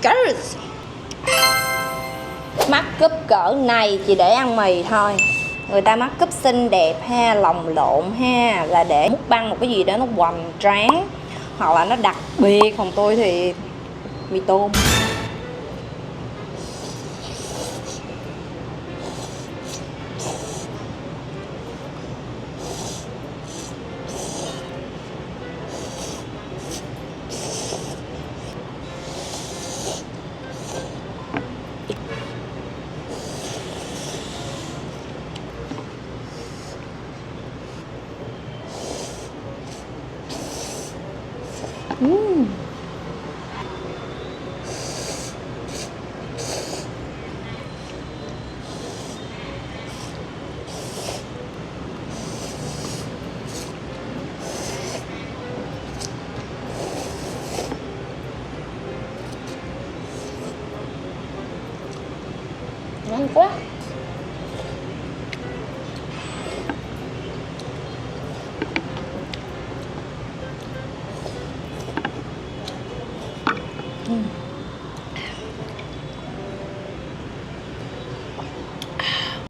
god. Mắt cúp cỡ này chỉ để ăn mì thôi. Người ta mắt cúp xinh đẹp ha, lồng lộn ha, là để múc băng một cái gì đó nó hoành tráng hoặc là nó đặc biệt. Còn tôi thì mì tôm. Ngon quá.